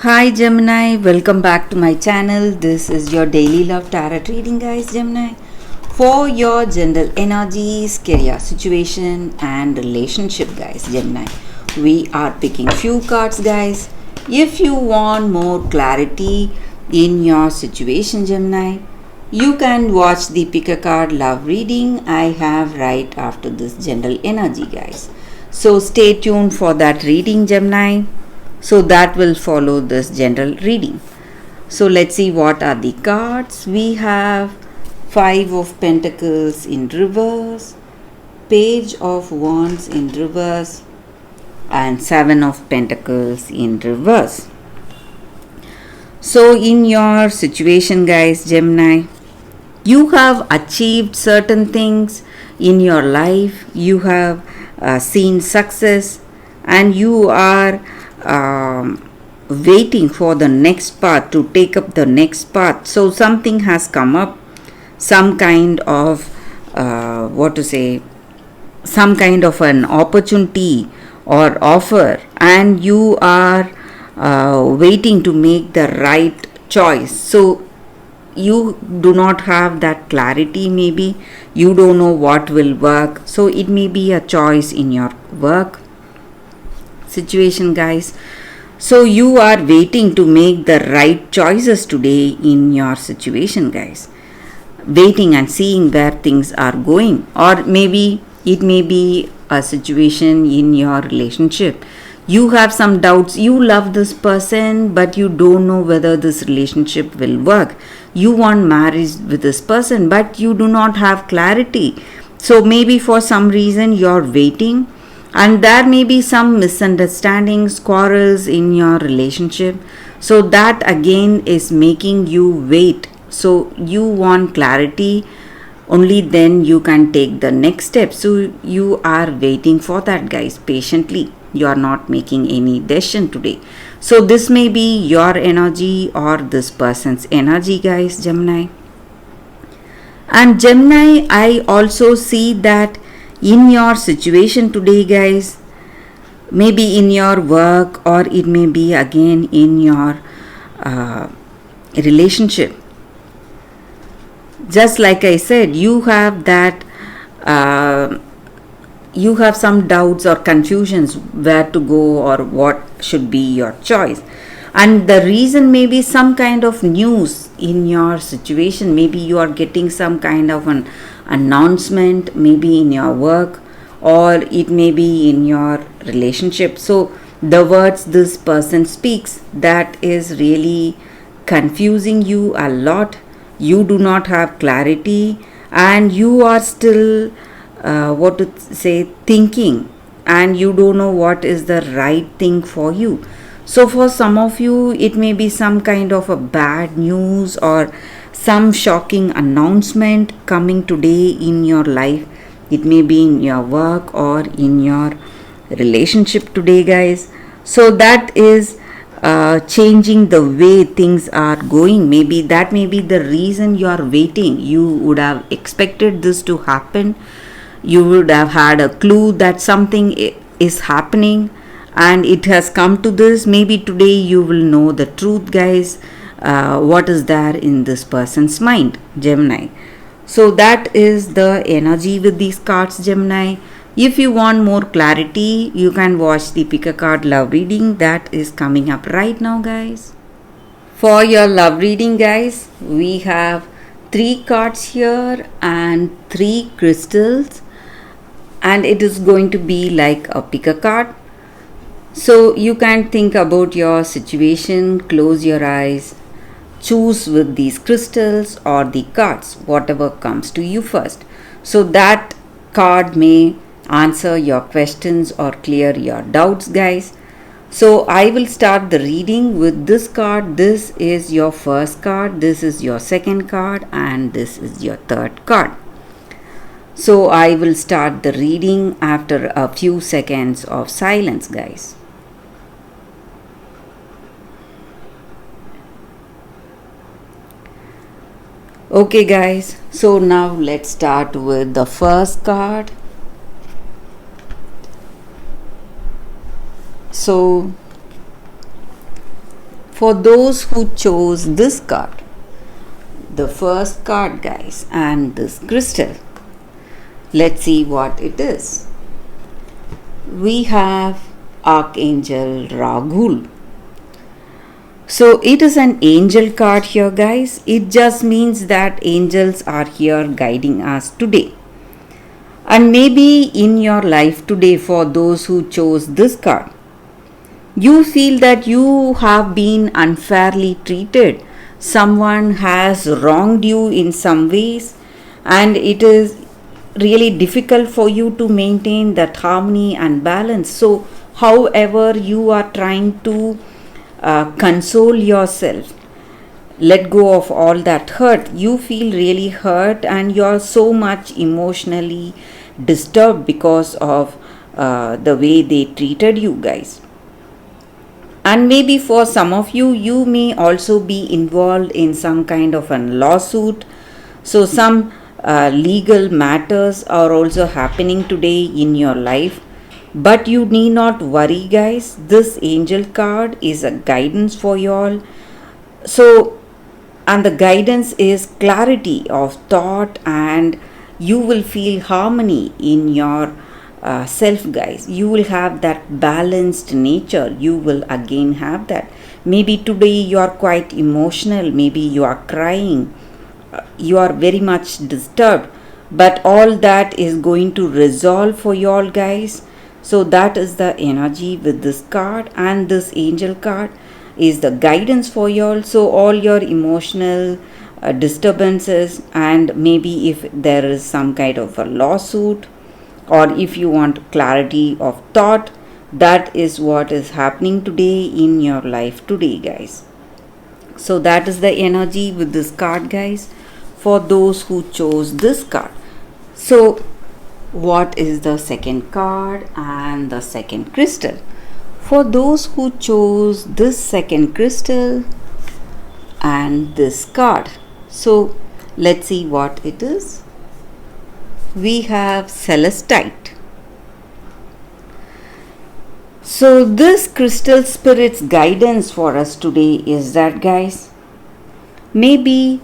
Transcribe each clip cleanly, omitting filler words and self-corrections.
Hi Gemini, welcome back to my channel. This is your daily love tarot reading, guys. Gemini, for your general energies, career situation, and relationship, guys. Gemini, we are picking few cards, guys. If you want more clarity in your situation, Gemini, you can watch the pick a card love reading I have right after this general energy, guys. So stay tuned for that reading, Gemini. So that will follow this general reading. So let's see what are the cards. We have Five of Pentacles in reverse, Page of Wands in reverse, and Seven of Pentacles in reverse. So in your situation, guys, Gemini, you have achieved certain things in your life. You have seen success, and you are waiting for the next path to take up the next path. So something has come up, some kind of some kind of an opportunity or offer, and you are waiting to make the right choice. So you do not have that clarity, maybe you don't know what will work. So it may be a choice in your work situation, guys. So you are waiting to make the right choices today in your situation, guys. Waiting and seeing where things are going. Or maybe it may be a situation in your relationship. You have some doubts. You love this person, but you don't know whether this relationship will work. You want marriage with this person, but you do not have clarity. So maybe for some reason you're waiting, and there may be some misunderstandings, quarrels in your relationship. So that again is making you wait. So you want clarity, only then you can take the next step. So you are waiting for that, guys, patiently. You are not making any decision today. So this may be your energy or this person's energy, guys, Gemini. And Gemini, I also see that in your situation today, guys, maybe in your work, or it may be again in your relationship. Just like I said, you have that you have some doubts or confusions where to go or what should be your choice. And the reason may be some kind of news in your situation. Maybe you are getting some kind of an announcement, maybe in your work, or it may be in your relationship. So the words this person speaks, that is really confusing you a lot. You do not have clarity, and you are still thinking, and you don't know what is the right thing for you. So for some of you, it may be some kind of a bad news or some shocking announcement coming today in your life. It may be in your work or in your relationship today, guys. So that is changing the way things are going. Maybe that may be the reason you are waiting. You would have expected this to happen. You would have had a clue that something is happening, and it has come to this. Maybe today you will know the truth, guys, what is there in this person's mind, Gemini. So that is the energy with these cards, Gemini. If you want more clarity, you can watch the pick a card love reading that is coming up right now, guys. For your love reading, guys, we have 3 cards here and 3 crystals, and it is going to be like a pick a card. So you can think about your situation, close your eyes, choose with these crystals or the cards, whatever comes to you first. So that card may answer your questions or clear your doubts, guys. So I will start the reading with this card. This is your first card, this is your second card, and this is your third card. So I will start the reading after a few seconds of silence, guys. Okay, guys, so now let's start with the first card. So for those who chose this card, the first card, guys, and this crystal. Let's see what it is. We have Archangel Raghul. So it is an angel card here, guys. It just means that angels are here guiding us today. And maybe in your life today, for those who chose this card, you feel that you have been unfairly treated. Someone has wronged you in some ways, and it is really difficult for you to maintain that harmony and balance. So, however, you are trying to console yourself, let go of all that hurt. You feel really hurt, and you are so much emotionally disturbed because of the way they treated you, guys. And maybe for some of you, you may also be involved in some kind of a lawsuit. So some legal matters are also happening today in your life. But you need not worry, guys. This angel card is a guidance for you all. So, and the guidance is clarity of thought, and you will feel harmony in your self, guys. You will have that balanced nature. You will again have that. Maybe today you are quite emotional. Maybe you are crying. You are very much disturbed. But all that is going to resolve for you all, guys. So that is the energy with this card, and this angel card is the guidance for you all. So all your emotional disturbances, and maybe if there is some kind of a lawsuit, or if you want clarity of thought, that is what is happening today in your life today, guys. So that is the energy with this card, guys, for those who chose this card. So what is the second card and the second crystal? For those who chose this second crystal and this card, so let's see what it is. We have Celestite. So this crystal spirit's guidance for us today is that, guys, maybe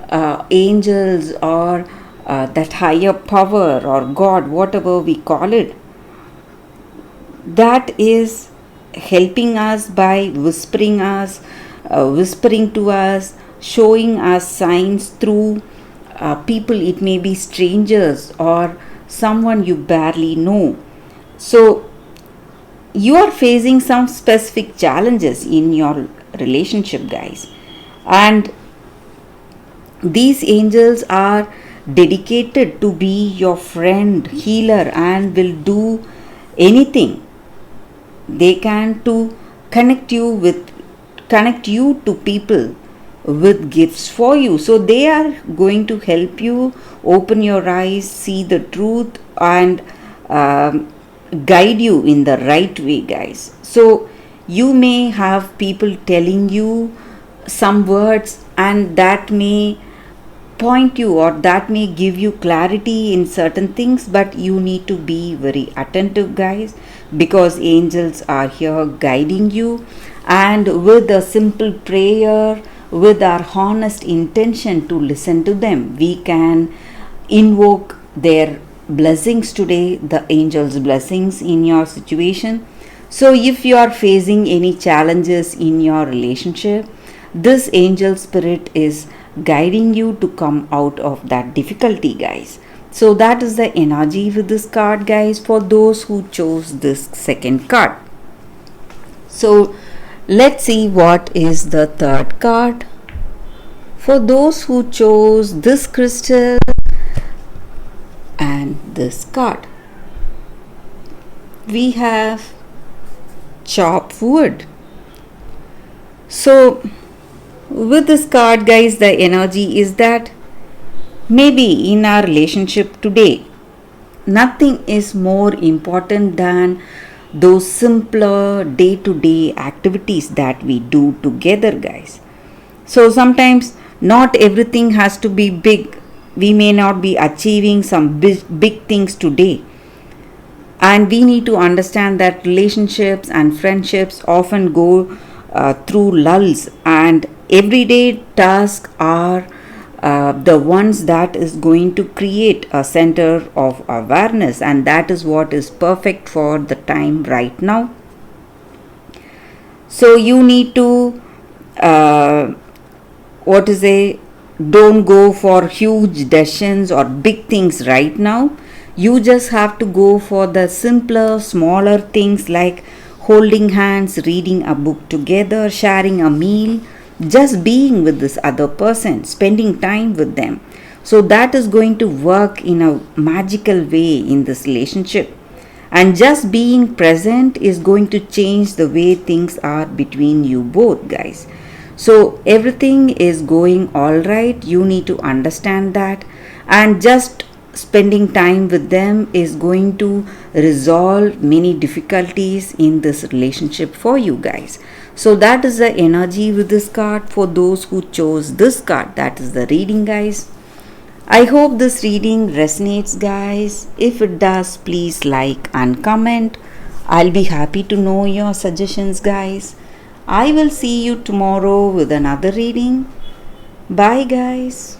angels or that higher power or God, whatever we call it, that is helping us by whispering to us, showing us signs through people. It may be strangers or someone you barely know. So you are facing some specific challenges in your relationship, guys, and these angels are dedicated to be your friend, healer, and will do anything they can to connect you to people with gifts for you. So they are going to help you open your eyes, see the truth, and guide you in the right way, guys. So you may have people telling you some words, and that may point you, or that may give you clarity in certain things, but you need to be very attentive, guys, because angels are here guiding you. And with a simple prayer, with our honest intention to listen to them, we can invoke their blessings today, the angels' blessings in your situation. So if you are facing any challenges in your relationship, this angel spirit is guiding you to come out of that difficulty, guys. So that is the energy with this card, guys, for those who chose this second card. So let's see what is the third card. For those who chose this crystal and this card, we have chop wood. So with this card, guys, the energy is that maybe in our relationship today, nothing is more important than those simpler day-to-day activities that we do together, guys. So sometimes not everything has to be big. We may not be achieving some big things today. And we need to understand that relationships and friendships often go through lulls, and everyday tasks are the ones that is going to create a center of awareness, and that is what is perfect for the time right now. So you need to what is a don't go for huge decisions or big things right now. You just have to go for the simpler, smaller things like holding hands, reading a book together, sharing a meal, just being with this other person, spending time with them. So that is going to work in a magical way in this relationship. And just being present is going to change the way things are between you both, guys. So everything is going all right. You need to understand that, and just spending time with them is going to resolve many difficulties in this relationship for you guys. So that is the energy with this card for those who chose this card. That is the reading, guys. I hope this reading resonates, guys. If it does, please like and comment. I'll be happy to know your suggestions, guys. I will see you tomorrow with another reading. Bye, guys.